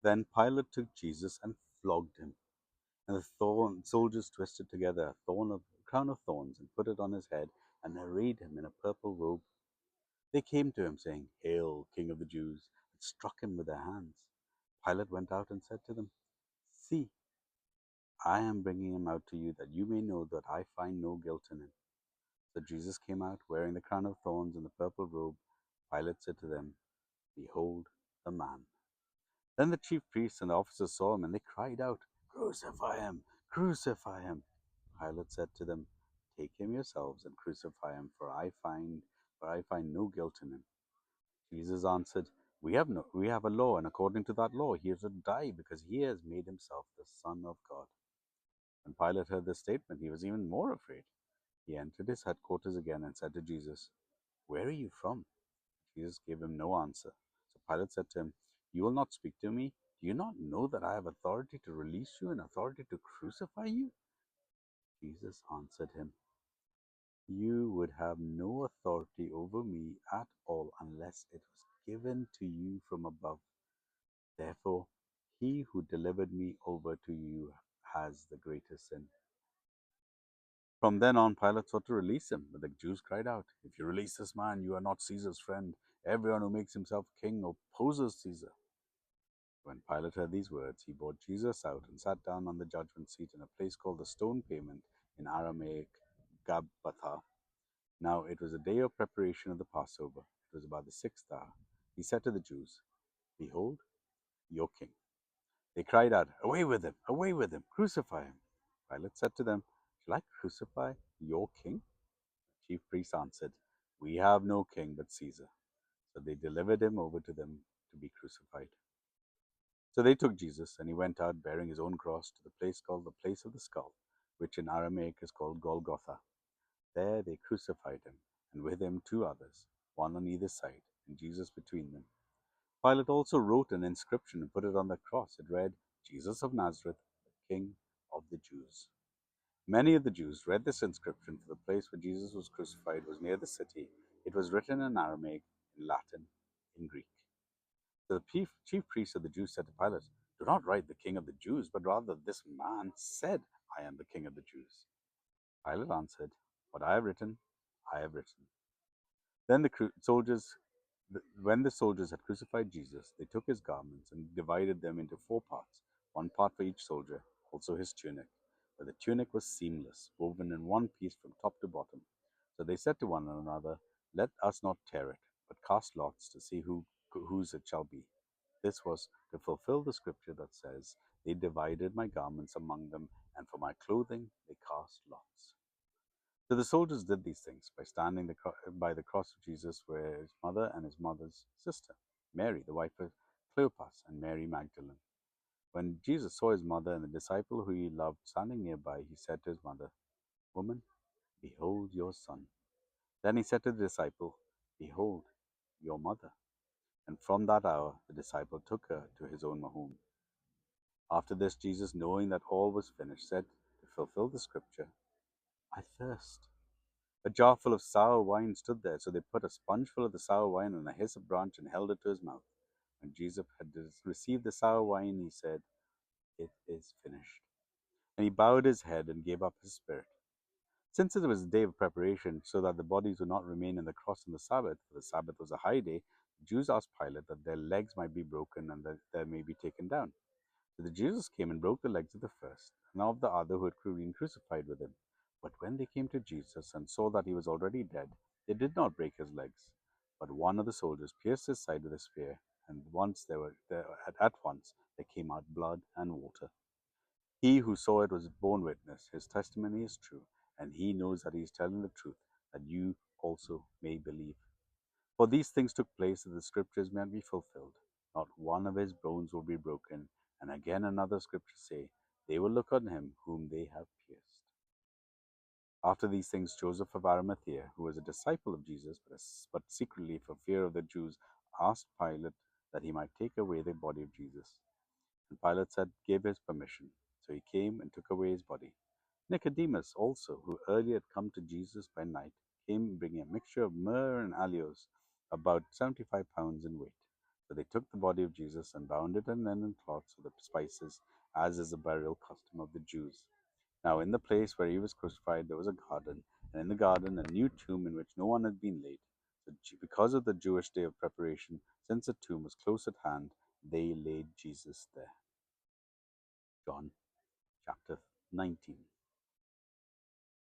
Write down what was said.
Then Pilate took Jesus and flogged him. And the soldiers twisted together a crown of thorns and put it on his head and arrayed him in a purple robe. They came to him, saying, "Hail, King of the Jews!" and struck him with their hands. Pilate went out and said to them, "See, I am bringing him out to you that you may know that I find no guilt in him." So Jesus came out wearing the crown of thorns and the purple robe. Pilate said to them, "Behold the man." Then the chief priests and the officers saw him, and they cried out, "Crucify him! Crucify him!" Pilate said to them, "Take him yourselves and crucify him, for I find no guilt in him." Jesus answered, "We have a law, and according to that law he is to die, because he has made himself the Son of God." When Pilate heard this statement, he was even more afraid. He entered his headquarters again and said to Jesus, "Where are you from?" Jesus gave him no answer. So Pilate said to him, "You will not speak to me? Do you not know that I have authority to release you and authority to crucify you?" Jesus answered him, "You would have no authority over me at all unless it was given to you from above. Therefore, he who delivered me over to you has the greater sin." From then on, Pilate sought to release him, but the Jews cried out, "If you release this man, you are not Caesar's friend. Everyone who makes himself king opposes Caesar." When Pilate heard these words, he brought Jesus out and sat down on the judgment seat in a place called the Stone Pavement, in Aramaic Gabbatha. Now it was a day of preparation of the Passover. It was about the sixth hour. He said to the Jews, "Behold, your king." They cried out, "Away with him! Away with him! Crucify him!" Pilate said to them, "Shall I crucify your king?" The chief priests answered, "We have no king but Caesar." So they delivered him over to them to be crucified. So they took Jesus, and he went out bearing his own cross to the place called the Place of the Skull, which in Aramaic is called Golgotha. There they crucified him, and with him two others, one on either side, and Jesus between them. Pilate also wrote an inscription and put it on the cross. It read, "Jesus of Nazareth, the King of the Jews." Many of the Jews read this inscription, for the place where Jesus was crucified was near the city. It was written in Aramaic, in Latin, in Greek. So the chief priests of the Jews said to Pilate, "Do not write the King of the Jews, but rather this man said, 'I am the King of the Jews.'" Pilate answered, "What I have written, I have written." Then when the soldiers had crucified Jesus, they took his garments and divided them into four parts, one part for each soldier, also his tunic. But the tunic was seamless, woven in one piece from top to bottom. So they said to one another, "Let us not tear it, but cast lots to see whose it shall be." This was to fulfill the scripture that says, "They divided my garments among them, and for my clothing they cast lots." So the soldiers did these things by standing by the cross of Jesus were his mother and his mother's sister, Mary, the wife of Cleopas, and Mary Magdalene. When Jesus saw his mother and the disciple who he loved standing nearby, he said to his mother, "Woman, behold your son." Then he said to the disciple, "Behold your mother." And from that hour the disciple took her to his own home. After this, Jesus, knowing that all was finished, said, to fulfill the scripture, "I thirst." A jar full of sour wine stood there, so they put a sponge full of the sour wine on a hyssop branch and held it to his mouth. When Jesus had received the sour wine, he said, "It is finished." And he bowed his head and gave up his spirit. Since it was a day of preparation, so that the bodies would not remain in the cross on the Sabbath, for the Sabbath was a high day, the Jews asked Pilate that their legs might be broken and that they may be taken down. So the Jews came and broke the legs of the first, and of the other who had been crucified with him. But when they came to Jesus and saw that he was already dead, they did not break his legs. But one of the soldiers pierced his side with a spear, and at once there came out blood and water. He who saw it was borne witness. His testimony is true, and he knows that he is telling the truth, that you also may believe. For these things took place that the scriptures might be fulfilled. Not one of his bones will be broken. And again another scripture say, "They will look on him whom they have pierced." After these things, Joseph of Arimathea, who was a disciple of Jesus, but secretly for fear of the Jews, asked Pilate that he might take away the body of Jesus. And Pilate gave his permission. So he came and took away his body. Nicodemus also, who earlier had come to Jesus by night, came bringing a mixture of myrrh and aloes, about 75 pounds in weight. So they took the body of Jesus and bound it in linen cloths with the spices, as is the burial custom of the Jews. Now in the place where he was crucified there was a garden, and in the garden a new tomb in which no one had been laid. So because of the Jewish day of preparation, since the tomb was close at hand, they laid Jesus there. John chapter 19.